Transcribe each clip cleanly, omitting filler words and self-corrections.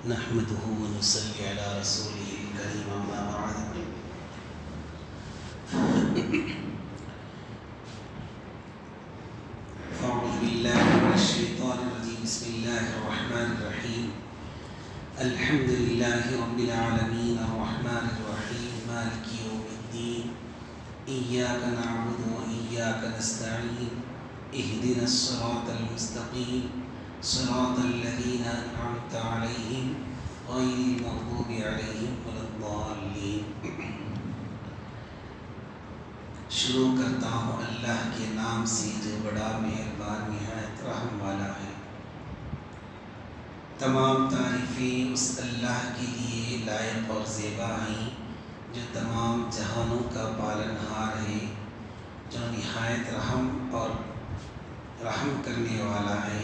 نحمده ونصلي على رسوله الكريم أما بعد فأعوذ بالله من الشيطان الرجيم بسم الله الرحمن الرحيم الحمد لله رب العالمين الرحمن الرحيم مالك يوم الدين إياك نعبد وإياك نستعين اهدنا الصراط المستقيم صراط الذين أنعمت عليهم غير المغضوب عليهم ولا الضالين. شروع کرتا ہوں اللہ کے نام سے جو بڑا مہربان نہایت رحم والا ہے. تمام تعریفیں اس اللہ کے لیے لائق اور زیبا ہیں جو تمام جہانوں کا پالنہار ہے، جو نہایت رحم اور رحم کرنے والا ہے.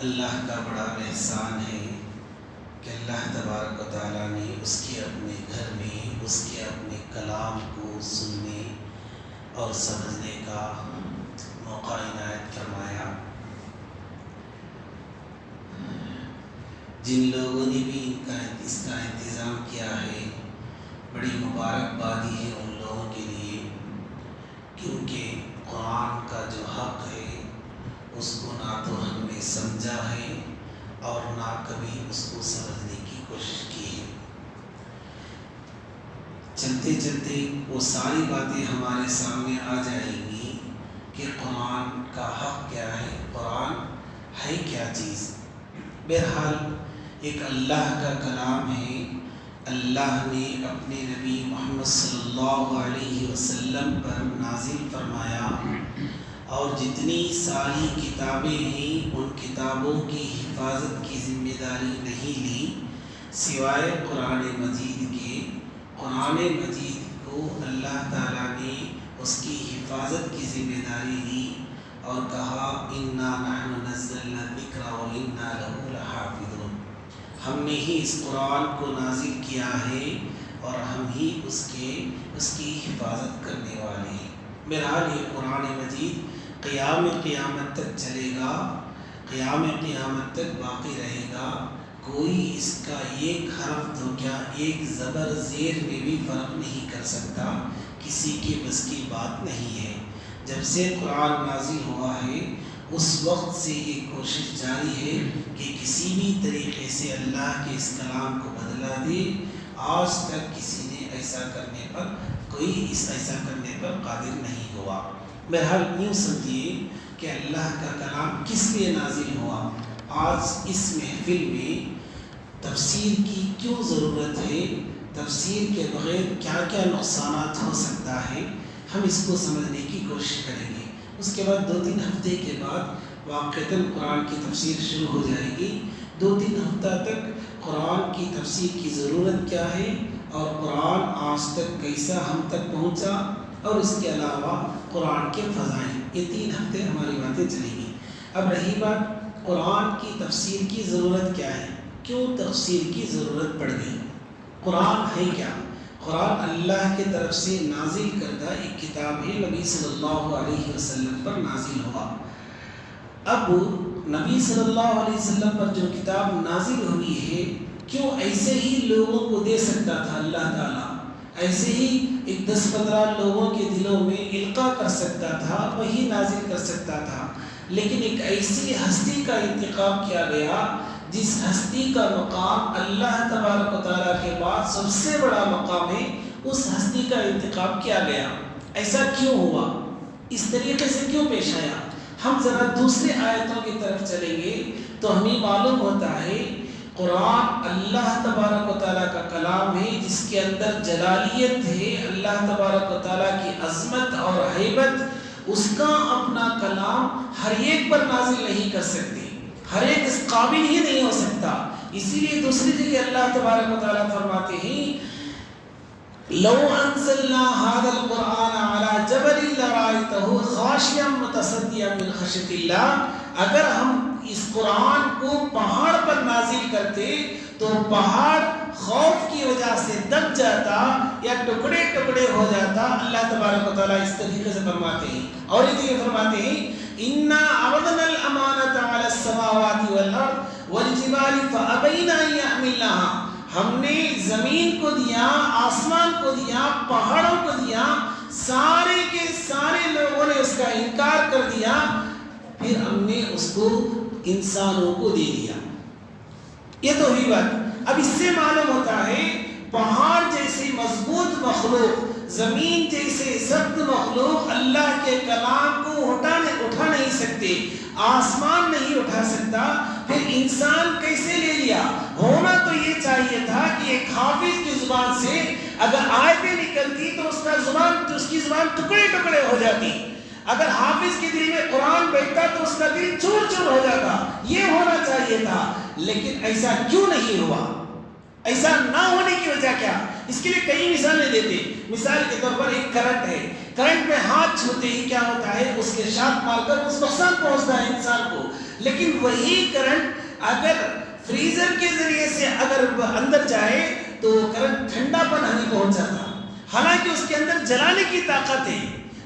اللہ کا بڑا احسان ہے کہ اللہ تبارک و تعالیٰ نے اس کے اپنے گھر میں اس کے اپنے کلام کو سننے اور سمجھنے کا موقع عنایت فرمایا. جن لوگوں نے بھی اس کا انتظام کیا ہے بڑی مبارکبادی ہے ان لوگوں کے لیے، کیونکہ قرآن کا جو حق ہے اس کو نہ تو ہم نے سمجھا ہے اور نہ کبھی اس کو سمجھنے کی کوشش کی ہے. چلتے چلتے وہ ساری باتیں ہمارے سامنے آ جائیں گی کہ قرآن کا حق کیا ہے، قرآن ہے کیا چیز. بہرحال ایک اللہ کا کلام ہے. اللہ نے اپنے نبی محمد صلی اللہ علیہ وسلم پر نازل فرمایا، اور جتنی ساری کتابیں ہیں ان کتابوں کی حفاظت کی ذمہ داری نہیں لی سوائے قرآن مجید کے. قرآن مجید کو اللہ تعالیٰ نے اس کی حفاظت کی ذمہ داری لی اور کہا اِنَّا نَحْنُ نَزَّلْنَا الذِّكْرَ وَإِنَّا لَهُ لَحَافِظُونَ. ہم نے ہی اس قرآن کو نازل کیا ہے اور ہم ہی اس کی حفاظت کرنے والے ہیں. بہرحال یہ قرآن مجید قیامت تک چلے گا، قیامت تک باقی رہے گا. کوئی اس کا ایک حرف تو کیا ایک زبر زیر میں بھی فرق نہیں کر سکتا، کسی کے بس کی بات نہیں ہے. جب سے قرآن نازل ہوا ہے اس وقت سے یہ کوشش جاری ہے کہ کسی بھی طریقے سے اللہ کے اس کلام کو بدلا دے. آج تک کسی نے ایسا کرنے پر قادر نہیں ہوا. بہرحال یوں سمجھیے کہ اللہ کا کلام کس لیے نازل ہوا. آج اس محفل میں تفسیر کی کیوں ضرورت ہے، تفسیر کے بغیر کیا کیا نقصانات ہو سکتا ہے، ہم اس کو سمجھنے کی کوشش کریں گے. اس کے بعد 2-3 ہفتے کے بعد واقعتاً قرآن کی تفسیر شروع ہو جائے گی. 2-3 ہفتہ تک قرآن کی تفسیر کی ضرورت کیا ہے اور قرآن آج تک کیسا ہم تک پہنچا، اور اس کے علاوہ قرآن کے فضائل، یہ 3 ہفتے ہماری باتیں چلیں گی. اب رہی بات قرآن کی تفسیر کی ضرورت کیا ہے، کیوں تفسیر کی ضرورت پڑ گئی. قرآن ہے کیا؟ قرآن اللہ کی طرف سے نازل کردہ ایک کتاب ہے، نبی صلی اللہ علیہ وسلم پر نازل ہوا. اب نبی صلی اللہ علیہ وسلم پر جو کتاب نازل ہوئی ہے، کیوں ایسے ہی لوگوں کو دے سکتا تھا اللہ تعالیٰ، ایسے ہی ایک 10-15 لوگوں کے دلوں میں القاء کر سکتا تھا، وہی نازل کر سکتا تھا. لیکن ایک ایسی ہستی کا انتخاب کیا گیا جس ہستی کا مقام اللہ تبارک و تعالیٰ کے بعد سب سے بڑا مقام ہے، اس ہستی کا انتخاب کیا گیا. ایسا کیوں ہوا، اس طریقے سے کیوں پیش آیا؟ ہم ذرا دوسرے آیتوں کی طرف چلیں گے تو ہمیں معلوم ہوتا ہے قرآن اللہ تبارک و تعالیٰ کا کلام ہے جس کے اندر جلالیت ہے، اللہ تبارک و تعالیٰ کی عظمت اور ہیبت. اس کا اپنا کلام ہر ایک پر نازل نہیں کر سکتی، ہر ایک اس قابل ہی نہیں ہو سکتا. اسی لیے دوسری جگہ اللہ تبارک و تعالیٰ فرماتے ہیں لو انزلنا هذا القرآن على جبل لرأيته خاشعا متصدعا من خشية الله. اگر ہم اس قرآن کو پہاڑ پر نازل کرتے تو پہاڑ خوف کی وجہ سے دب جاتا یا ٹکڑے ٹکڑے ہو جاتا، اللہ تبارک و تعالیٰ اس طریقے سے فرماتے ہیں، اور یہ فرماتے ہیں اِنَّا عَرَضْنَا الْأَمَانَةَ عَلَى السَّمَاوَاتِ وَالْأَرْضِ وَالْجِبَالِ فَأَبَيْنَ أَن يَحْمِلْنَهَا، ہم نے زمین کو دیا، آسمان کو دیا، پہاڑوں کو دیا، سارے کے سارے لوگوں نے اس کا انکار کر دیا، پھر ہم نے اس کو انسانوں کو دے دیا۔ یہ تو ہوئی بات۔ اب اس سے معلوم ہوتا ہے پہاڑ جیسی مضبوط مخلوق، زمین جیسے سخت مخلوق اللہ کے کلام کو اٹھا نہیں سکتے، آسمان نہیں اٹھا سکتا، پھر انسان کیسے لے لیا؟ ہونا تو یہ چاہیے تھا کہ ایک حافظ کی زبان سے اگر آیتیں نکلتی تو اس کی زبان ٹکڑے ٹکڑے ہو جاتی، اگر حافظ کے دل میں قرآن بیٹھتا تو اس کا دل چور چور ہو جاتا، یہ ہونا چاہیے تھا، لیکن ایسا کیوں نہیں ہوا؟ ایسا نہ ہونے کی وجہ کیا؟ اس کے لیے کئی مثالیں دیتے۔ مثال کے طور پر ایک کرنٹ ہے، کرنٹ میں ہاتھ چھوتے ہی کیا ہوتا ہے؟ اس کے شاک مار کر اس نقصان پہنچتا ہے انسان کو، لیکن وہی کرنٹ اگر فریزر کے ذریعے سے اگر اندر جائے تو کرنٹ ٹھنڈا پن ہمیں پہنچاتا، حالانکہ اس کے اندر جلانے کی طاقت ہے،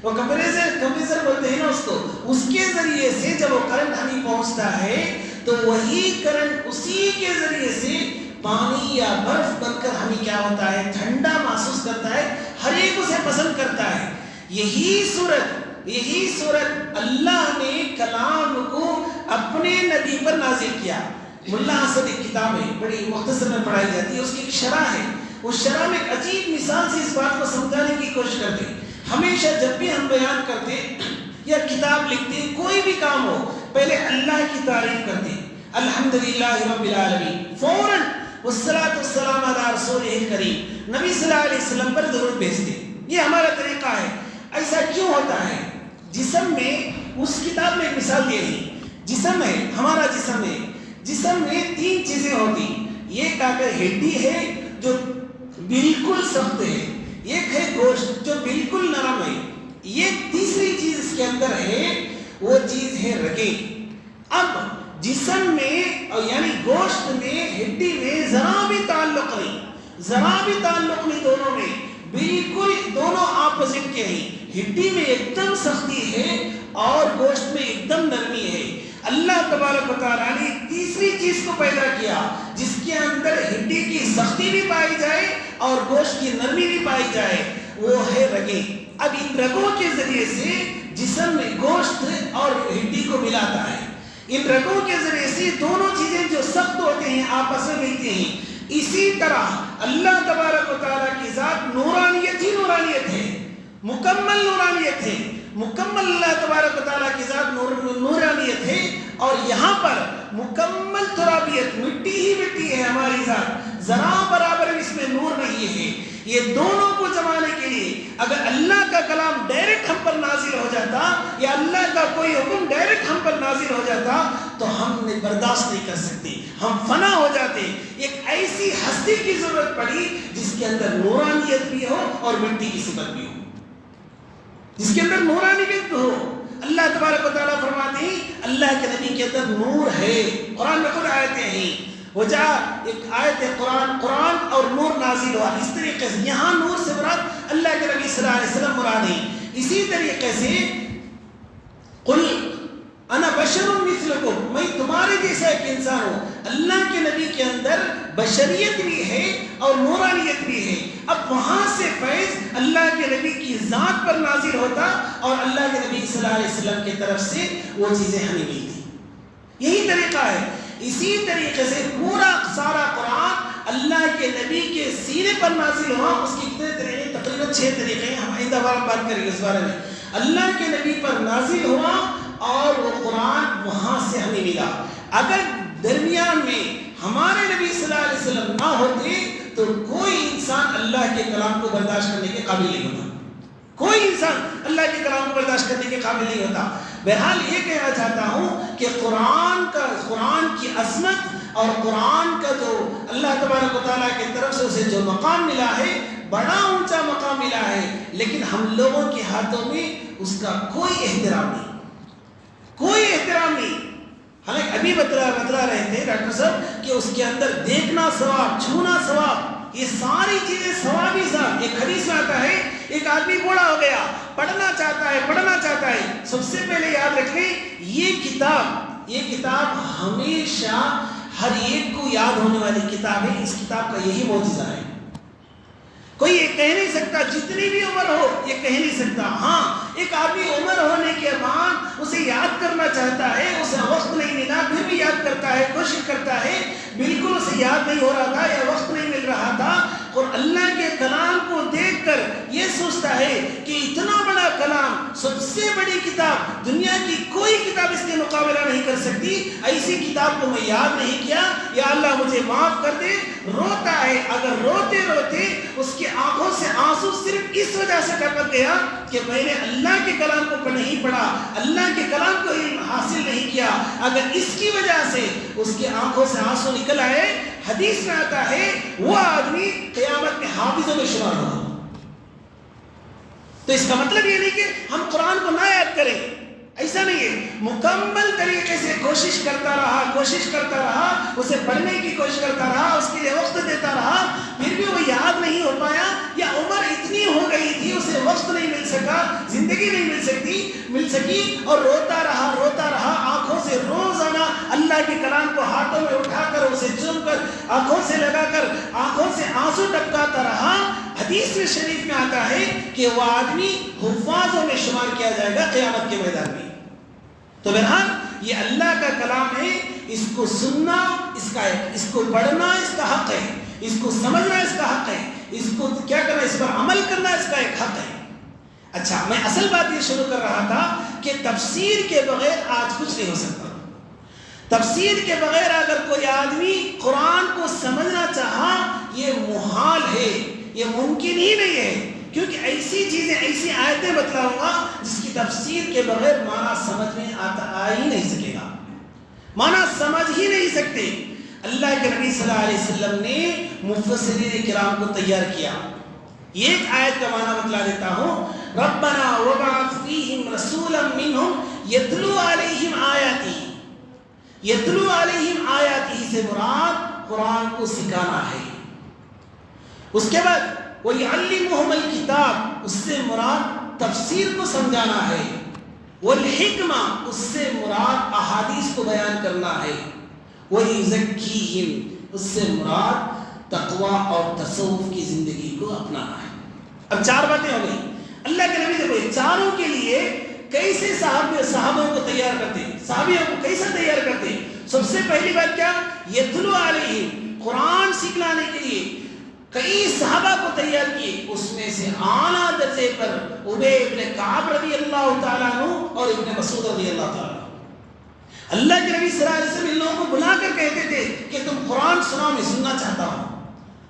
وہ کمپریسر بولتے ہیں نا اس کو، اس کے ذریعے سے جب وہ کرنٹ ہمیں پہنچتا ہے تو وہی کرنٹ اسی کے ذریعے سے پانی یا برف بن کر ہمیں کیا ہوتا ہے؟ ٹھنڈا محسوس کرتا ہے، ہر ایک اسے پسند کرتا ہے۔ یہی صورت اللہ نے کلام کو اپنے نبی پر نازل کیا۔ ملا حسن ایک کتاب ہے، بڑی مختصر میں پڑھائی جاتی ہے، اس کی ایک شرح ہے، اس شرح میں ایک عجیب مثال سے اس بات کو سمجھانے کی کوشش کرتے ہیں۔ ہمیشہ جب بھی ہم بیان کرتے یا کتاب لکھتے کوئی بھی کام ہو، پہلے اللہ کی تعریف کرتے، الحمدللہ رب العالمین، فوراً والصلاۃ والسلام علی رسولہ الکریم، نبی صلی اللہ علیہ وسلم پر درود بھیجتے۔ یہ ہمارا طریقہ ہے۔ ایسا کیوں ہوتا ہے؟ جسم میں، اس کتاب میں مثال دی ہے، جسم ہے، ہمارا جسم ہے، جسم میں 3 چیزیں ہوتی، ایک اگر ہڈی ہے جو بالکل سخت ہے، ایک ہے گوشت جو بالکل نرم ہے، ایک تیسری چیز اس کے اندر ہے، وہ چیز ہے رگیں۔ اب جسم میں یعنی گوشت میں، ہڈی میں ذرا بھی تعلق نہیں دونوں میں، بالکل دونوں آپوزٹ کے ہیں۔ ہڈی میں ایک دم سختی ہے اور گوشت میں ایک دم نرمی ہے۔ اللہ تبارک و تعالیٰ نے تیسری چیز کو پیدا کیا جس کے اندر ہڈی کی سختی بھی پائی جائے اور گوشت کی نرمی بھی پائی جائے، وہ ہے رگیں۔ اب ان رگوں کے ذریعے سے جسم میں گوشت اور ہڈی کو ملاتا ہے، ان رگوں کے ذریعے سے دونوں چیزیں جو سخت ہوتے ہیں آپس میں ملتی ہیں۔ اسی طرح اللہ تبارک و تعالیٰ کی ذات نورانیت ہی نورانیت ہے، مکمل نورانیت ہے، مکمل اللہ تبارک و تعالیٰ کی ذات نورانیت ہے، اور یہاں پر مکمل ترابیت، مٹی ہی مٹی ہے ہماری ذات، ذرا برابر اس میں نور نہیں ہے۔ یہ دونوں کو جمانے کے لیے اگر اللہ کا کلام ڈائریکٹ ہم پر نازل ہو جاتا یا اللہ کا کوئی حکم ڈائریکٹ ہم پر نازل ہو جاتا تو ہم نے برداشت نہیں کر سکتے، ہم فنا ہو جاتے۔ ایک ایسی ہستی کی ضرورت پڑی جس کے اندر نورانیت بھی ہو اور مٹی کی صفت بھی ہو، جس کے اندر نورانیت ہو۔ اللہ تبارک و تعالیٰ فرماتے ہیں اللہ کے نبی کے اندر نور ہے، قرآن میں خود آیتیں ہیں، وجہ ایک آیت قرآن اور نور نازل ہوا۔ اس طریقے سے یہاں نور سے مراد اللہ کے نبی صلی اللہ علیہ وسلم مراد ہے۔ اسی طریقے سے قل انا بشر مثلکم، میں تمہارے جیسا ایک انسان ہوں۔ اللہ کے نبی کے اندر بشریت بھی ہے اور نورانیت بھی ہے۔ اب وہاں سے فیض اللہ کے نبی کی ذات پر نازل ہوتا اور اللہ کے نبی صلی اللہ علیہ وسلم کی طرف سے وہ چیزیں ہمیں ملتی۔ یہی طریقہ ہے۔ اسی طریقے سے پورا سارا قرآن اللہ کے نبی کے سینے پر نازل ہوا۔ اس کی کتنے طریقے؟ تقریباً 6 طریقے ہیں، ہم آئندہ بار بات کریں گے اس بارے میں۔ اللہ کے نبی پر نازل ہوا اور وہ قرآن وہاں سے ہمیں ملا۔ اگر درمیان میں ہمارے نبی صلی اللہ علیہ وسلم نہ ہوتے تو کوئی انسان اللہ کے کلام کو برداشت کرنے کے قابل نہیں ہوتا، کوئی انسان اللہ کے کلام کو برداشت کرنے کے قابل نہیں ہوتا۔ بہرحال یہ کہنا چاہتا ہوں کہ قرآن کی عظمت اور قرآن کا جو اللہ تبارک و تعالیٰ کی طرف سے اسے جو مقام ملا ہے، بڑا اونچا مقام ملا ہے، لیکن ہم لوگوں کے ہاتھوں میں اس کا کوئی احترام نہیں، کوئی احترام نہیں۔ حالانکہ ابھی بتلا رہے تھے ڈاکٹر صاحب کہ اس کے اندر دیکھنا ثواب، چھونا ثواب، یہ ساری چیزیں ثواب ہی ثواب۔ ایک حدیث میں آتا ہے ایک آدمی بوڑھا ہو گیا، پڑھنا چاہتا ہے، سب سے پہلے یاد رکھ لیں یہ کتاب ہمیشہ ہر ایک کو یاد ہونے والی کتاب ہے۔ اس کتاب کا یہی معجزہ ہے۔ کوئی یہ کہہ نہیں سکتا، جتنی بھی عمر ہو یہ کہہ نہیں سکتا۔ ہاں ایک آدمی عمر ہونے کے بعد اسے یاد کرنا چاہتا ہے، اسے وقت نہیں ملا، پھر بھی یاد کرتا ہے، کوشش کرتا ہے، بالکل اسے یاد نہیں ہو رہا تھا یا وقت نہیں مل رہا تھا، اور اللہ کے کلام کو دیکھ کر یہ سوچتا ہے کہ اتنا بڑا کلام، سب سے بڑی کتاب، دنیا کی کوئی کتاب اس کے مقابلہ نہیں کر سکتی، ایسی کتاب کو میں یاد نہیں کیا، یا اللہ مجھے معاف کر دے۔ روتا ہے، اگر روتے روتے اس کی آنکھوں سے آنسو صرف اس وجہ سے ٹپک گیا کہ میں نے اللہ کے کلام کو نہیں پڑھا، اللہ کے کلام کو حاصل نہیں کیا، اگر اس کی وجہ سے اس کی آنکھوں سے آنسو نکل آئے، حدیث میں آتا ہے وہ آدمی قیامت میں حافظوں میں شمار ہوگا۔ تو اس کا مطلب یہ نہیں کہ ہم قرآن کو نہ یاد کریں، ایسا نہیں ہے، مکمل طریقے سے کوشش کرتا رہا، اسے پڑھنے کی کوشش کرتا رہا، اس کے لیے وقت دیتا رہا، پھر بھی وہ یاد نہیں ہو پایا، یا عمر اتنی ہو گئی تھی اسے وقت نہیں مل سکا، زندگی نہیں مل سکی، اور روتا رہا آنکھوں سے روزانہ اللہ کے کلام کو ہاتھوں میں اٹھا کر، اسے چوم کر، آنکھوں سے لگا کر، آنکھوں سے آنسو ٹپکاتا رہا۔ حدیث میں شریف میں آتا ہے کہ وہ آدمی حفاظوں میں شمار کیا جائے گا قیامت کے میدان میں۔ تو بہرحال یہ اللہ کا کلام ہے، اس کو سننا اس کو پڑھنا اس کا حق ہے، اس کو سمجھنا اس کا حق ہے، اس کو کیا کرنا، اس پر عمل کرنا اس کا ایک حق ہے۔ اچھا، میں اصل بات یہ شروع کر رہا تھا کہ تفسیر کے بغیر آج کچھ نہیں ہو سکتا۔ تفسیر کے بغیر اگر کوئی آدمی قرآن کو سمجھنا چاہا، یہ محال ہے، یہ ممکن ہی نہیں ہے، کیونکہ ایسی چیزیں، ایسی آیتیں بتلاؤں گا جس کی تفسیر کے بغیر معنی سمجھ میں آ ہی نہیں سکے گا، معنی سمجھ ہی نہیں سکتے۔ اللہ کے نبی صلی اللہ علیہ وسلم نے مفسرین کرام کو تیار کیا۔ ایک آیت کا معنی بتلا دیتا ہوں، ربنا وبعث فیہم رسولا منہم یتلو علیہم آیاتہ، یتلو علیہم آیاتہ سے مراد قرآن کو سکھانا ہے۔ اس کے بعد وَيُعَلِّمُهُمَ الْكِتَابَ، اس سے مراد تفسیر کو سمجھانا ہے، وَالْحِکْمَةَ، اس سے مراد احادیث کو بیان کرنا ہے، وَيُزَكِّيهِمْ، اس سے مراد تقوی اور تصوف کی زندگی کو اپنانا ہے۔ اب چار باتیں ہو گئی۔ اللہ کے نبی دیکھو چاروں کے لیے کیسے صحابوں کو تیار کرتے، صحابیوں کو کیسے تیار کرتے۔ سب سے پہلی بات کیا، یتلو علیہم، قرآن سکھلانے کے لیے کئی صحابہ کو تیار کیے، اس میں سے اعلیٰ درجے پر ابی ابن کعب رضی اللہ تعالیٰ عنہ اور ابن مسعود رضی اللہ تعالیٰ عنہ۔ اللہ کے نبی صلی اللہ علیہ وسلم ان لوگوں کو بلا کر کہتے تھے کہ تم قرآن سناؤ، میں سننا چاہتا ہوں۔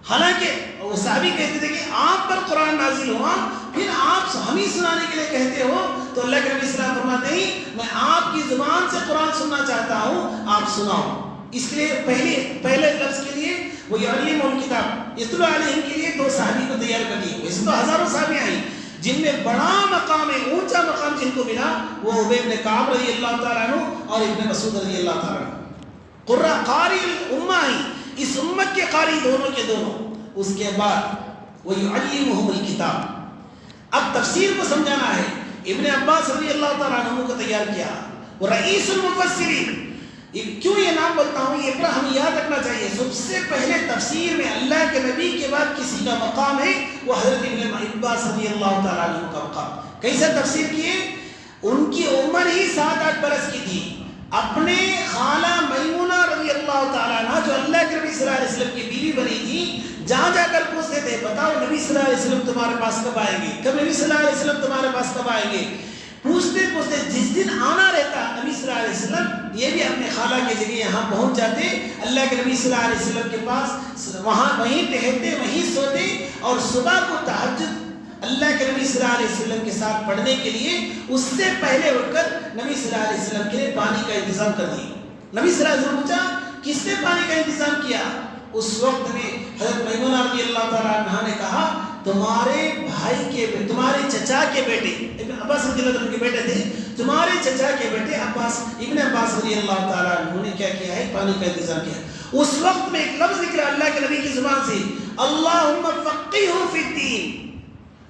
حالانکہ وہ صحابی کہتے تھے کہ آپ پر قرآن نازل ہوا، پھر آپ ہمیں سنانے کے لیے کہتے ہو، تو اللہ کے نبی صلی اللہ علیہ وسلم فرماتے ہیں میں آپ کی زبان سے قرآن سننا چاہتا ہوں، آپ سناؤ۔ اس لیے پہلے لفظ کے لیے وہ یعلمہم الکتاب، یتلو علیہم کے لیے دو صحابی کو تیار کر دیے۔ ویسے تو ہزاروں صحابی آئیں، جن میں بڑا مقام ہے، اونچا مقام جن کو ملا وہ ابی ابن کعب رضی اللہ تعالیٰ عنہ اور ابن مسعود رضی اللہ تعالیٰ عنہ، قرہ قاری الامہ ہیں، اس امت کے قاری دونوں کے دونوں۔ اس کے بعد وَيُعَلِّمُهُمُ الْكِتَابَ، اب تفسیر کو سمجھانا ہے، ابن عباس رضی اللہ تعالیٰ عنہ کو تیار کیا، وہ رئیس المفسرین۔ کیوں یہ نام بولتا ہوں، یہ پر ہمیں یاد رکھنا چاہیے، سب سے پہلے تفسیر میں اللہ کے نبی کے بعد کسی کا مقام ہے وہ حضرت ابن عباس رضی اللہ تعالیٰ عنہ کا مقام۔ کیسے تفسیر کیے، ان کی عمر ہی 7-8 برس کی تھی، اپنے خالہ میمونہ رضی اللہ تعالیٰ عنہ جو اللہ کے نبی صلی اللہ علیہ وسلم کی بیوی بنی تھی، جہاں جا کر پوچھتے تھے بتاؤ نبی صلی اللہ علیہ وسلم تمہارے پاس کب آئیں گے، کب نبی صلی اللہ علیہ وسلم تمہارے پاس کب آئیں گے، پوچھتے جس دن آنا رہتا نبی صلی اللہ علیہ وسلم یہ بھی اپنے خالہ کے جگہ یہاں پہنچ جاتے، اللہ کے نبی صلی اللہ علیہ وسلم کے پاس وہیں ٹہلتے، وہیں سوتے، اور صبح کو تہجد اللہ کے نبی صلی اللہ علیہ وسلم کے ساتھ پڑھنے کے لیے اس سے پہلے اٹھ کر نبی صلی اللہ علیہ وسلم کے لیے پانی کا انتظام کر دیا۔ نبی صلی اللہ علیہ وسلم پوچھا کس نے پانی کا انتظام کیا، اس وقت میں حضرت میمونہ رضی اللہ تعالیٰ عنہ نے کہا تمہارے بھائی کے تمہارے چچا کے بیٹے ابن عباس رضی اللہ عنہ کے بیٹے تھے، تمہارے چچا کے بیٹے ابن عباس رضی اللہ تعالیٰ عنہ نے کیا کیا ہے؟ پانی کا انتظام کیا۔ اس وقت میں ایک لفظ نکلا اللہ کے نبی کی زبان سے، اللہم فقہہ فی الدین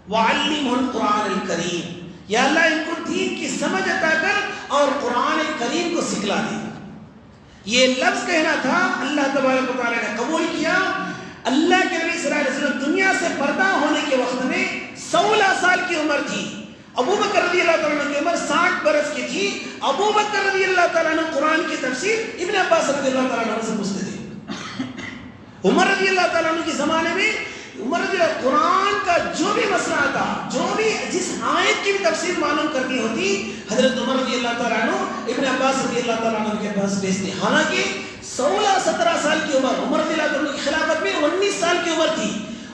وعلمہ القرآن الکریم، یا اللہ ان کو دین کی سمجھ عطا کر اور قرآن کریم کو سکھلا دے۔ یہ لفظ کہنا تھا، اللہ تبارک و تعالیٰ نے قبول کیا۔ اللہ کے نبی صلی اللہ علیہ وسلم دنیا سے پردہ ہونے کے وقت میں 16 سال کی عمر تھی، ابو بکر رضی اللہ تعالیٰ عنہ کی عمر 60 برس کی تھی۔ ابو بکر رضی اللہ تعالیٰ عنہ قرآن کی تفسیر ابن عباس رضی اللہ تعالیٰ عنہ سے پوچھتے تھے۔ عمر رضی اللہ تعالیٰ عنہ کے زمانے میں عمر رضی اللہ قرآن کا جو بھی مسئلہ تھا، جو بھی جس آیت کی بھی تفسیر معلوم کرنی ہوتی، حضرت عمر رضی اللہ تعالیٰ عنہ ابن عباس رضی اللہ تعالیٰ عنہ کے پاس بھیجتے۔ حالانکہ 16-17 سال کی عمر، عمر رضی اللہ تعالیٰ عنہ کی خلافت میں 19 سال کی عمر تھی،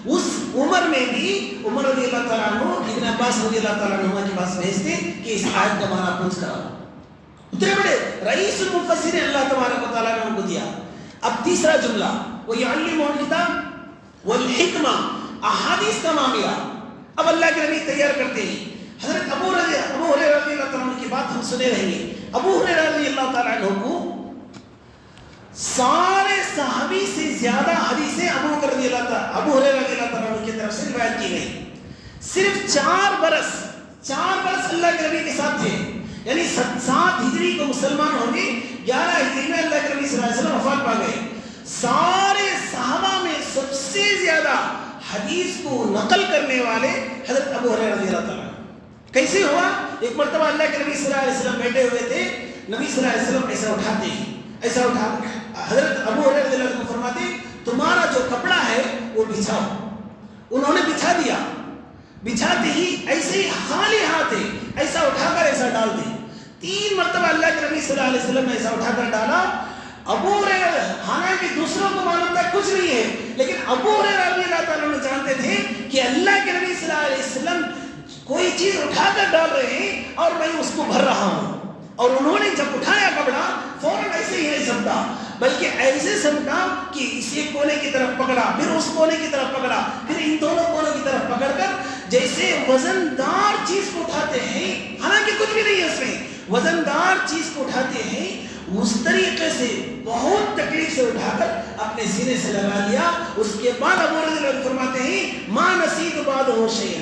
اس عمر میں بھی عمر رضی اللہ تعالیٰ عنہ ابن عباس رضی اللہ تعالیٰ عنہ کے پاس بھیجتے کہ اس آیت کا معنی پوچھ کراؤ۔ اتنے بڑے رئیس المفسرین اللہ تبارک و تعالیٰ نے ان کو دیا۔ اب تیسرا جملہ، وَيُعَلِّمُهُ الْكِتَابَ وَالْحِكْمَةَ، احادیث کا معاملہ اب اللہ کے نبی تیار کرتے ہیں۔ حضرت ابو ہریرہ رضی اللہ تعالیٰ عنہ کی بات ہم سنے رہیں گے۔ ابو ہریرہ رضی اللہ تعالیٰ عنہ کو سارے صحابی سے زیادہ حدیثیں ابو ہریرہ رضی اللہ تعالیٰ عنہ کی طرف سے روایت کی گئی۔ صرف 4 برس اللہ کے نبی کے ساتھ تھے، یعنی 7 ہجری کو مسلمان ہو گئے، 11 ہجری میں اللہ کے نبی صلی اللہ علیہ وسلم وفات پا گئے۔ سارے صحابہ میں سب سے زیادہ حدیث کو نقل کرنے والے حضرت ابو ہریرہ رضی اللہ تعالیٰ عنہ۔ کیسے ہوا؟ ایک مرتبہ اللہ کے نبی صلی اللہ علیہ وسلم بیٹھے ہوئے تھے، نبی صلی اللہ علیہ وسلم ایسا اٹھاتے ہیں، ایسا اٹھا حضرت ابو ہریرہ رضی اللہ عنہ فرماتے تمہارا جو کپڑا ہے وہ بچھاؤ۔ انہوں نے بچھا دیا، بچھاتے ہی ایسے ہی خالی ہاتھ ایسا اٹھا کر ایسا ڈال دے۔ 3 مرتبہ اللہ کے نبی صلی اللہ علیہ وسلم نے ایسا اٹھا کر ڈالا۔ ابو ہریرہ حالانکہ دوسروں کو معلوم تھا کچھ نہیں ہے، لیکن ابو ہریرہ رضی اللہ تعالیٰ عنہ جانتے تھے کہ اللہ کے نبی صلی اللہ علیہ وسلم کوئی چیز اٹھا کر ڈال رہے ہیں اور میں اس کو بھر رہا ہوں۔ اور انہوں نے جب اٹھایا کپڑا فوراً ایسے ہی نہیں سمٹا، بلکہ ایسے سمٹا کہ اس ایک کونے کی طرف پکڑا، پھر اس کونے کی طرف پکڑا، پھر ان دونوں کونوں کی طرف پکڑ کر جیسے وزندار چیز کو اٹھاتے ہیں، حالانکہ کچھ بھی نہیں ہے اس میں، وزندار چیز کو اٹھاتے ہیں، اس طریقے سے بہت تکلیف سے اٹھا کر اپنے سینے سے لگا لیا۔ اس کے بعد ابو رضی اللہ عنہ فرماتے ہیں ما نسیت بعدہ شیئا،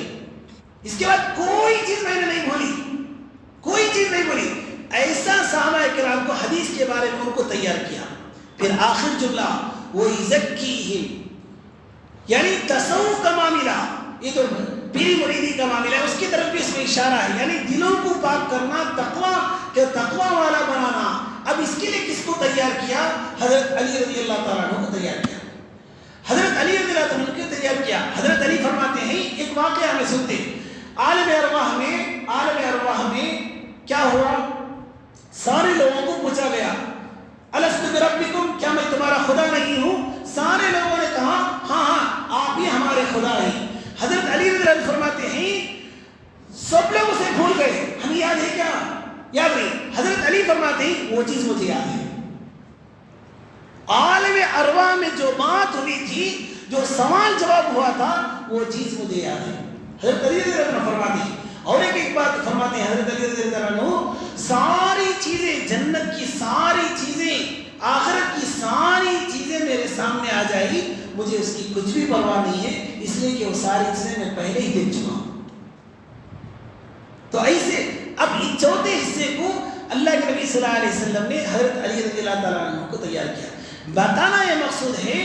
اس کے بعد کوئی چیز میں نے نہیں بھولی، کوئی چیز نہیں بھولی۔ ایسا صحابہ کرام کو حدیث کے بارے میں ان کو تیار کیا۔ پھر آخر جملہ وَيُزَكِّيهِمْ، یعنی تصوف کا معاملہ، یہ تو پیری مریدی کا معاملہ ہے، اس کی طرف بھی اس میں اشارہ ہے، یعنی دلوں کو پاک کرنا، تقویٰ والا بنانا۔ اب اس کے لیے کس کو تیار کیا؟ حضرت علی رضی اللہ تعالیٰ عنہ کو تیار کیا۔ حضرت علی رضی اللہ تعالیٰ عنہ کو تیار کیا۔ حضرت علی فرماتے ہیں ایک واقعہ ہمیں سنتے، عالم ارواح میں کیا ہوا؟ سارے لوگوں کو پوچھا گیا الست بربکم، کیا میں تمہارا خدا نہیں ہوں؟ سارے لوگوں نے کہا ہاں آپ ہی ہمارے خدا ہیں۔ حضرت علی رضی اللہ عنہ فرماتے ہیں سب لوگ اسے بھول گئے، ہمیں یاد ہے کیا؟ یاد نہیں۔ حضرت علی فرماتے ہیں وہ چیز مجھے یاد ہے، عالم ارواح میں جو بات ہوئی تھی، جو سوال جواب ہوا تھا، وہ چیز مجھے یاد ہے۔ حضرت علی رضی اللہ عنہ فرماتے ہیں، اور ایک بات فرماتے ہیں حضرت علی رضی اللہ عنہ، ساری چیزیں، جنت کی ساری چیزیں، آخرت کی ساری چیزیں میرے سامنے آ جائیں، مجھے اس کی کچھ بھی پرواہ نہیں ہے، اس لیے کہ وہ ساری چیزیں میں پہلے ہی دیکھ چکا ہوں۔ تو ایسے اب اس چوتھے حصے کو اللہ کے نبی صلی اللہ علیہ وسلم نے حضرت علی رضی اللہ تعالیٰ عنہ کو تیار کیا۔ بتانا یہ مقصود ہے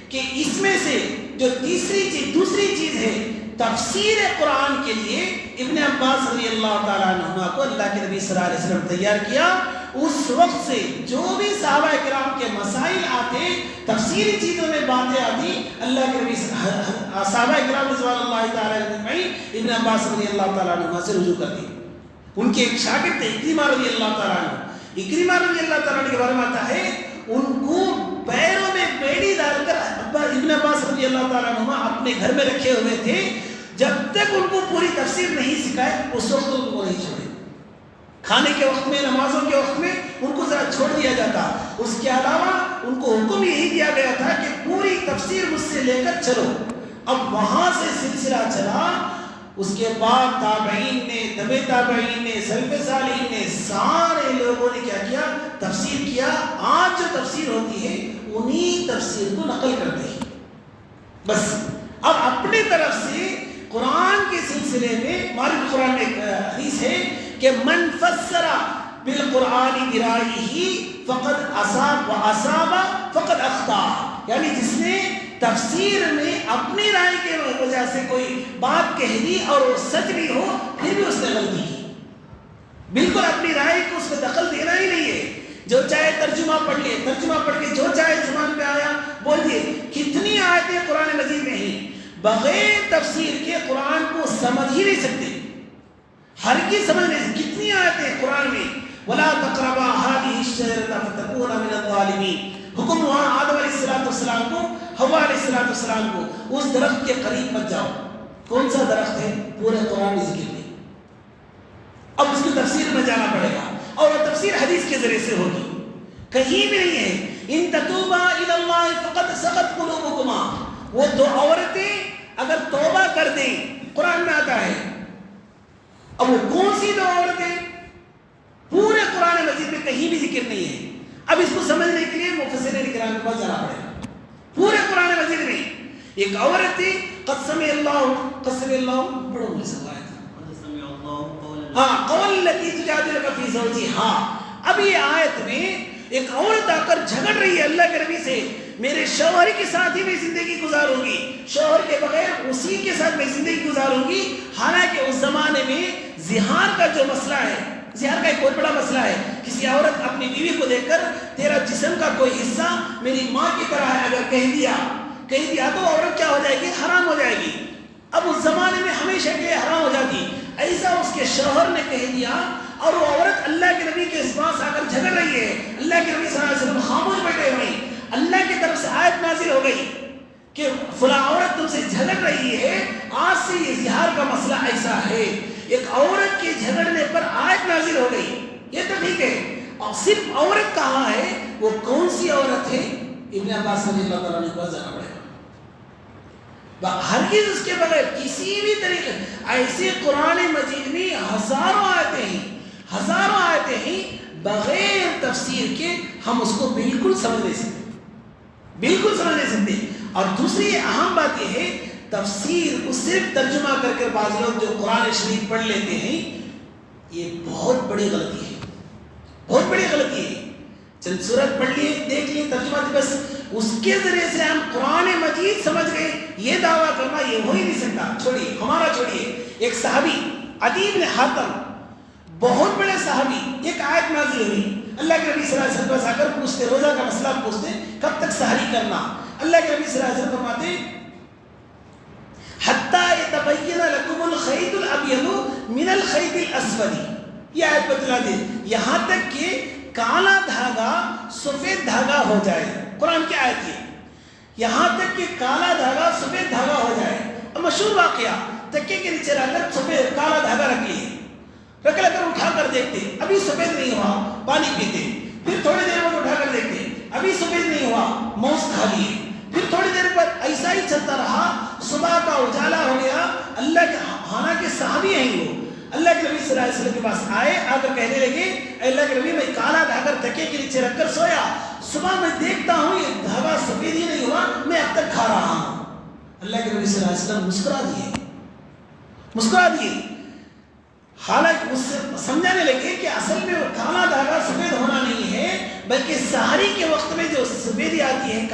کہ اس میں سے جو دوسری چیز ہے، تفسیر قرآن کے لیے ابن عباس رضی اللہ تعالیٰ عنہ کو اللہ کے نبی صلی اللہ علیہ وسلم تیار کیا۔ اس وقت سے جو بھی صحابہ کرام کے مسائل آتے، تفسیری چیزوں میں باتیں آتی، اللہ کے نبی صحابہ کرام رضوان اللہ تعالیٰ عنہ ابن عباس رضی اللہ تعالیٰ عنہ سے رجوع کرتی۔ ان کے ایک شاگرد تھے اکرمہ رضی اللہ تعالیٰ عنہ، اکرمہ رضی اللہ تعالیٰ عنہ کے بارے میں آتا ہے ان کو پیروں میں بیڑی ڈال کر ابن عباس رضی اللہ تعالیٰ عنہ اپنے گھر میں رکھے ہوئے تھے، جب تک ان کو پوری تفسیر نہیں سکھائے اس وقت ان کو نہیں چھوڑے۔ کھانے کے وقت میں، نمازوں کے وقت میں ان کو ذرا چھوڑ دیا جاتا، اس کے علاوہ ان کو حکم یہی دیا گیا تھا کہ پوری تفسیر مجھ سے لے کر چلو، اب وہاں سے سلسلہ چلا، اس کے بعد تابعین نے، تبع تابعین نے، سلف صالحین نے، سارے لوگوں نے کیا کیا؟ تفسیر کیا۔ آج جو تفسیر ہوتی ہے انہی تفسیر کو نقل کرتے ہیں بس۔ اب اپنے طرف سے قرآن کے سلسلے میں معرفت قرآن میں ایک حدیث ہے کہ من فسر بالقرآن برائیہ فقد اصاب و اصاب فقد اخطا، یعنی جس نے تفسیر میں اپنی رائے کے وجہ سے کوئی بات کہہ دی اور وہ سچ بھی ہو پھر بھی اس نے غلطی کی۔ بالکل اپنی رائے کو اس میں دخل دینا ہی نہیں ہے، جو چاہے ترجمہ پڑھ لے، ترجمہ پڑھ کے جو چاہے زبان پہ آیا بول دیے۔ کتنی آیتیں قرآن مجید میں ہیں بغیر تفسیر کے قرآن کو سمجھ ہی نہیں سکتے، ہرگز سمجھ نہیں سکتے۔ کتنی آیتیں قرآن میں وَلَا تَقْرَبَا هَٰذِهِ الشَّجَرَةَ فَتَكُونَا مِنَ الظَّالِمِينَ، حکم وہاں آدم علیہ السلام کو، حوا علیہ السلام کو اس درخت کے قریب مت جاؤ۔ کون سا درخت ہے؟ پورے قرآن میں ذکر نہیں۔ اب اس کی تفسیر میں جانا پڑے گا، اور وہ تفسیر حدیث کے ذریعے سے ہوگی، کہیں بھی نہیں ہے ان تتوبا الی اللہ فقد سقط قلوبکما۔ وہ دو عورتیں اگر توبہ کر دیں، قرآن میں آتا ہے۔ اب وہ کون سی دو عورتیں؟ پورے قرآن مجید میں کہیں بھی ذکر نہیں ہے۔ اب اس کو سمجھنے کے لیے مفسرین کرام کے پاس جانا پڑے گا۔ پورے قرآن مجید میں ایک عورت تھی، قد سمع اللہ بڑو میں سوائے تھا، ہاں قول التي تجادلك في زوجها۔ اب یہ آیت میں ایک عورت آ کر جھگڑ رہی ہے اللہ کے نبی سے، میرے شوہر کے ساتھ ہی میں زندگی گزاروں گی، شوہر کے بغیر اسی کے ساتھ میں زندگی گزاروں گی۔ حالانکہ اس زمانے میں زہار کا جو مسئلہ ہے، زہار کا ایک بہت بڑا مسئلہ ہے۔ کسی عورت اپنی بیوی کو دیکھ کر تیرا جسم کا کوئی حصہ میری ماں کی طرح ہے اگر کہہ دیا تو عورت کیا ہو جائے گی؟ حرام ہو جائے گی۔ اب اس زمانے میں ہمیشہ کے لیے حرام ہو جاتی، ایسا اس کے شوہر نے کہہ دیا، اور وہ عورت اللہ کے نبی کے اس پاس آ کر جھگڑ رہی ہے۔ اللہ کے نبی صلی اللہ علیہ وسلم خاموش بیٹھے ہوئے، اللہ کی طرف سے آیت نازل ہو گئی کہ فلاں عورت تم سے جھگڑ رہی ہے، آج سے یہ زہار کا مسئلہ ایسا ہے۔ ایک عورت کے جھگڑنے پر آیت نازل ہو گئی، یہ تو ٹھیک ہے، اور صرف عورت کہاں ہے؟ وہ کون سی عورت ہے؟ ابن عباس رضی اللہ تعالیٰ عنہ کے پاس جانا پڑے گا۔ ہرگز اس کے بغیر کسی بھی طریقے، ایسے قرآن مجید میں ہزاروں آیتیں ہیں بغیر تفسیر کے ہم اس کو بالکل سمجھ نہیں سکتے۔ اور دوسری اہم بات یہ ہے، تفسیر کو صرف ترجمہ کر کے بعض لوگ جو قرآن شریف پڑھ لیتے ہیں، یہ بہت بڑی غلطی ہے۔ چند سورت پڑھ لیے، دیکھ لیے ترجمہ، بس اس کے ذریعے سے ہم قرآن مجید سمجھ گئے، یہ دعویٰ کرنا یہ ہو ہی نہیں سکتا۔ چھوڑیے ایک صحابی عدی بن حاتم، بہت بڑے صحابی، ایک آیت نازل ہوئی، اللہ کے نبی صلی اللہ علیہ وسلم آ کر پوچھتے، روزہ کا مسئلہ پوچھتے، کب تک سحری کرنا؟ اللہ کے نبی صلی اللہ علیہ وسلم فرماتے حتی یتبین لکم الخیط الابیض من الخیط الاسود، یہ آیت بتلا دے یہاں تک کہ کالا دھاگا سفید دھاگا ہو جائے۔ قرآن کی آیت ہے، یہاں تک کہ کالا دھاگا سفید دھاگا ہو جائے۔ اب مشہور واقعہ، تکے کے نیچے رکھ کر سفید کالا دھاگا رکھ لیے، رکھ کر اٹھا کر دیکھتے، ابھی سفید نہیں ہوا، پانی پیتے، پھر تھوڑی دیر بعد اٹھا کر دیکھتے، ابھی سفید نہیں ہوا، موز کھا لیے، پھر تھوڑی دیر بعد ایسا ہی چلتا رہا، صبح کا اجالا ہو گیا۔ اللہ کے حالانکہ صحابی ہیں وہ، اللہ کے نبی صلی اللہ علیہ وسلم کے پاس آئے، آ کر کہنے لگے اے اللہ کے نبی، میں کالا دھاگا تکے کے نیچے رکھ کر سویا، صبح میں دیکھتا ہوں یہ دھاگا سفید ہی نہیں ہوا، میں اب تک کھا رہا ہوں۔ اللہ کے نبی صلی اللہ علیہ وسلم مسکرا دیے، حالانکہ اس سے سمجھانے لگے کہ اصل میں وہ کالا دھاگا سفید ہونا نہیں ہے، بلکہ سحری کے وقت میں جو سفیدی آتی ہے،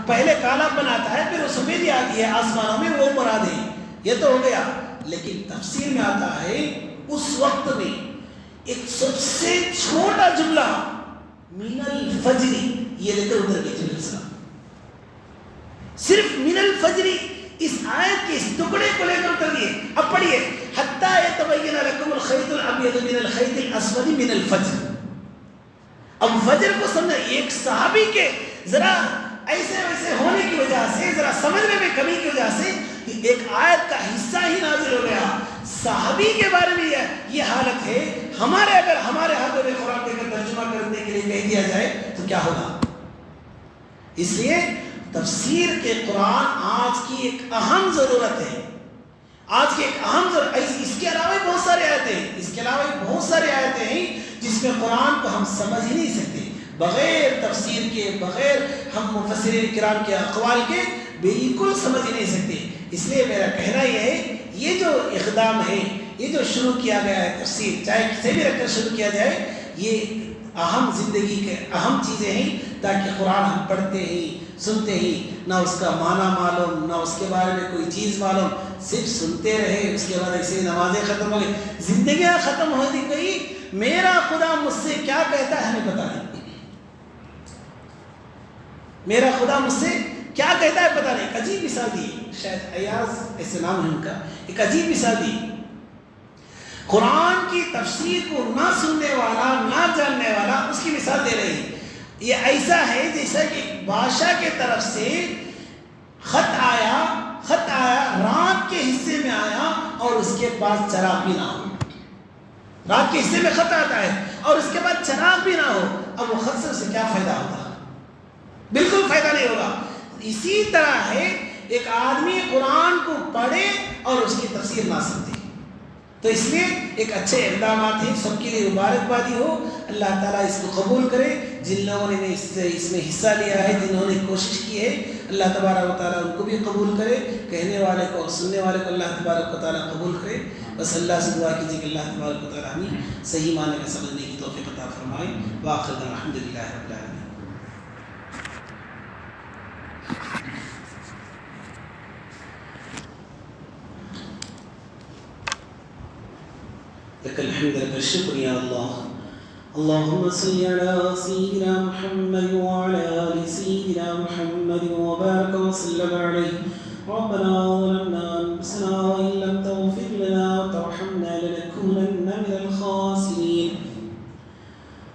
پہلے کالا پن آتا ہے، پھر وہ سفیدی آتی ہے آسمانوں میں، وہ مراد ہے۔ یہ تو ہو گیا، لیکن تفسیر میں آتا ہے اس وقت میں ایک سب سے چھوٹا جملہ من الفجر، یہ لے کر ادھر کے جملے سے صرف من الفجر اس آیت کے اس ٹکڑے کو لے کر اتر دیے۔ اب پڑھیے حتی یتبین لکم الخیط الابیض من الخیط الاسود من الفجر۔ اب فجر کو سمجھا، ایک صحابی کے ذرا ایسے ویسے ہونے کی وجہ سے، ذرا سمجھنے میں کمی کی وجہ سے ایک آیت کا حصہ ہی نازل ہو گیا۔ صحابی کے بارے میں یہ حالت ہے، اگر ہمارے ہاتھوں میں قرآن دے کر ترجمہ کرنے کے لیے کہہ دیا جائے تو کیا ہوگا؟ اس لیے تفسیر کے قرآن آج کی ایک اہم ضرورت ہے، آج کی ایک اہم ضرورت۔ اس کے علاوہ بہت سارے آیتیں ہیں، اس کے علاوہ بہت سارے آیتیں ہیں جس میں قرآن کو ہم سمجھ ہی نہیں سکتے، بغیر تفسیر کے، بغیر ہم مفسرین کرام کے اقوال کے بالکل سمجھ ہی نہیں سکتے۔ اس لیے میرا کہنا یہ ہے، یہ جو اقدام ہے، یہ جو شروع کیا گیا ہے تفسیر، چاہے کسی بھی رکھ کر شروع کیا جائے، یہ اہم زندگی کے اہم چیزیں ہیں، تاکہ قرآن ہم پڑھتے ہی سنتے ہی نہ اس کا معنی معلوم، نہ اس کے بارے میں کوئی چیز معلوم، صرف سنتے رہے، اس کے بعد ایسے نمازیں ختم ہو گئی، زندگیاں ختم ہو گئی، میرا خدا مجھ سے کیا کہتا ہے ہمیں پتہ نہیں، میرا خدا مجھ سے کیا کہتا ہے پتہ نہیں۔ ایک عجیب مثال دی، شاید ایاز ایسے نام ہے ان کا، ایک عجیب مثال دی، قرآن کی تفسیر کو نہ سننے والا، نہ جاننے والا، اس کی مثال دے رہے ہیں۔ یہ ایسا ہے جیسا کہ بادشاہ کے طرف سے خط آیا، رات کے حصے میں آیا اور اس کے پاس چراغ بھی نہ ہو۔ رات کے حصے میں خط آتا ہے اور اس کے بعد چراغ بھی نہ ہو، اب وہ خط سے اسے کیا فائدہ ہوتا؟ بالکل فائدہ نہیں ہوگا۔ اسی طرح ہے، ایک آدمی قرآن کو پڑھے اور اس کی تفسیر نہ سمجھے۔ تو اس لیے ایک اچھے اقدامات ہیں، سب کے لیے مبارکبادی ہو، اللہ تعالیٰ اس کو قبول کرے۔ جن لوگوں نے اس میں حصہ لیا ہے، جنہوں نے کوشش کی ہے، اللہ تبارک و تعالیٰ ان کو بھی قبول کرے، کہنے والے کو اور سننے والے کو اللہ تبارک و تعالیٰ قبول کرے۔ بس اللہ سے دعا کیجیے کہ اللہ تبارک و تعالیٰ ہمیں صحیح معنی میں سمجھنے کی توفیق عطا فرمائے۔ وآخر دعوانا الحمدللہ رب العالمین۔ لك الحمد لك الشكر يا الله، اللهم صل على سيدنا محمد وعلى آل سيدنا محمد وبارك وسلم عليه۔ ربنا ظلمنا أنفسنا وإن لم تغفر لنا وترحمنا لنكونن من الخاسرين۔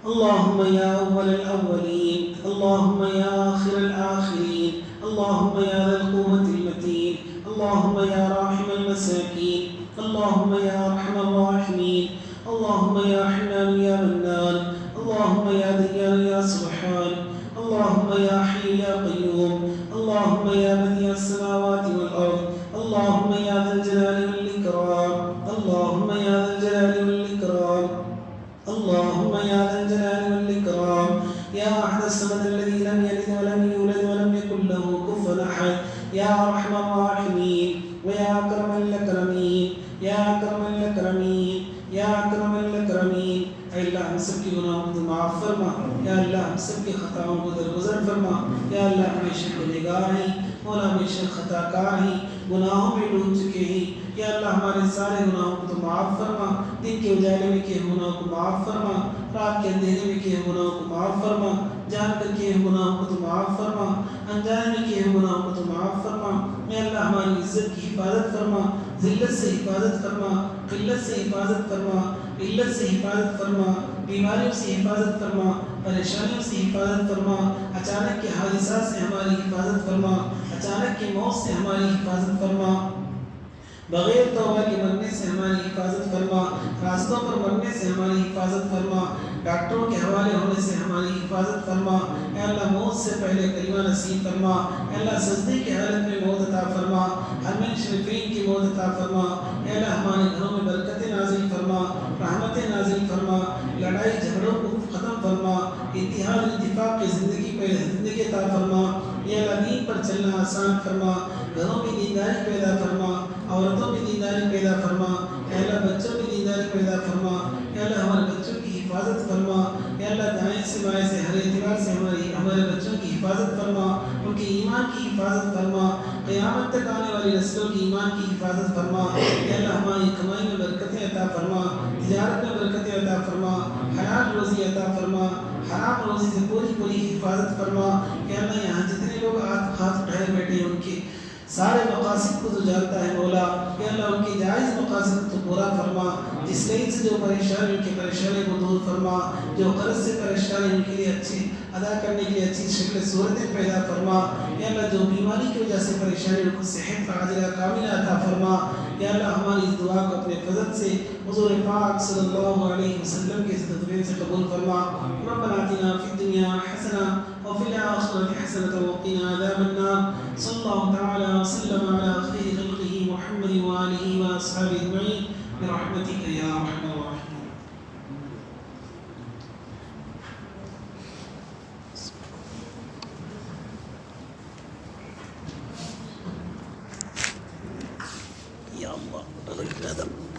اللهم يا أول الأولين، اللهم يا آخر الآخرين، اللهم يا ذا القوة المتين، اللهم يا راحم المساكين، اللهم يا أرحم الراحمين، اللهم يا حنان يا منان، اللهم يا ديان يا سبحان، اللهم يا حي يا قيوم، اللهم يا بديع السماوات والأرض، اللهم يا ذا الجلال والإكرام، اللهم يا ذا الجلال والإكرام، اللهم يا ذا الجلال والإكرام، يا أحد الصمد الذي لم يلد ولم يولد ولم يكن له كفوا أحد، يا أرحم الراحمين ويا أكرم الأكرمين، یا اکرم الاکرمین، یا اکرم الاکرمین۔ اے اللہ ہم سب کی گناہوں کو معاف فرما، یا اللہ ہم سب کی خطاؤں کو درگزر فرما، یا اللہ ہمیشہ گنہگار ہیں، مولا ہمیشہ خطا کار ہیں، گناہوں میں ڈوب چکے ہیں، یا اللہ ہمارے سارے گناہوں کو تو معاف فرما، دن کے اجالے میں کیے گناہوں کو معاف فرما، رات کے اندھیرے میں کیے گناہوں کو معاف فرما، جان کر کیے گناہوں کو تو معاف فرما، انجانے میں کیے گناہوں کو تو معاف فرما۔ اے اللہ ہماری عزت کی حفاظت فرما، ذلت سے حفاظت فرما، قلت سے حفاظت فرما، علت سے حفاظت فرما، بیماریوں سے حفاظت فرما، پریشانیوں سے حفاظت فرما، اچانک کے حادثات سے ہماری حفاظت فرما، اچانک کی موت سے ہماری حفاظت فرما، بغیر توبہ کے مرنے سے ہماری حفاظت فرما، راستوں پر مرنے سے ہماری حفاظت فرما، ڈاکٹروں کے حوالے ہونے سے ہماری حفاظت فرما۔ اے اللہ موت سے پہلے کلمہ نصیب فرما، اے اللہ سجدے کی حالت میں موت عطا فرما، حرمین شریفین کی موت عطا فرما۔ اے اللہ ہمارے گھروں میں برکتیں نازل فرما، رحمتیں نازل فرما، لڑائی جھگڑوں کو ختم فرما، اتحاد اتفاق کی زندگی عطا فرما۔ اے اللہ دین پر چلنا آسان فرما، گھروں میں دینداری پیدا فرما، عورتوں میں دینداری پیدا فرما، اے اللہ بچوں میں دینداری پیدا فرما، اے اللہ ہمارے بچوں کی حفاظت فرما، اے اللہ دائیں سے بائیں سے ہر اعتبار سے ہمارے بچوں کی حفاظت فرما، ان کے ایمان کی حفاظت فرما، قیامت تک آنے والی نسلوں کی ایمان کی حفاظت فرما۔ اے اللہ ہماری کمائی میں برکتیں عطا فرما، تجارت میں برکتیں عطا فرما، حلال روزی عطا فرما، حرام روزی سے پوری حفاظت فرما۔ اے اللہ یہاں جتنے لوگ ہاتھ اٹھائے بیٹھے ہیں ان کے سارے مقاصد کو تو جانتا ہے مولا، کہ اللہ ان کی جائز مقاصد تو پورا فرما، جس طرح سے جو پریشانی ان کی پریشانی کو دور فرما، جو قرض سے پریشانی ان کے لیے اچھی ادا کرنے کے لیے اچھی شکل صورتیں پیدا فرما، یا اللہ جو بیماری کی وجہ سے پریشانی ان کو صحت عاجلہ کاملہ عطا فرما، یا اللہ ہماری اس دعا کو اپنے فضل سے حضور پاک صلی اللہ علیہ وسلم کے صدقے سے قبول فرما۔ ربنا آتنا فی الدنیا حسنہ وفی الآخرة حسنة وقنا عذاب النار۔ صلی اللہ تعالی وسلم علی خیر خلقہ محمد وآلہ وأصحابہ اجمعین برحمتک یا ارحم الراحمین۔ یا اللہ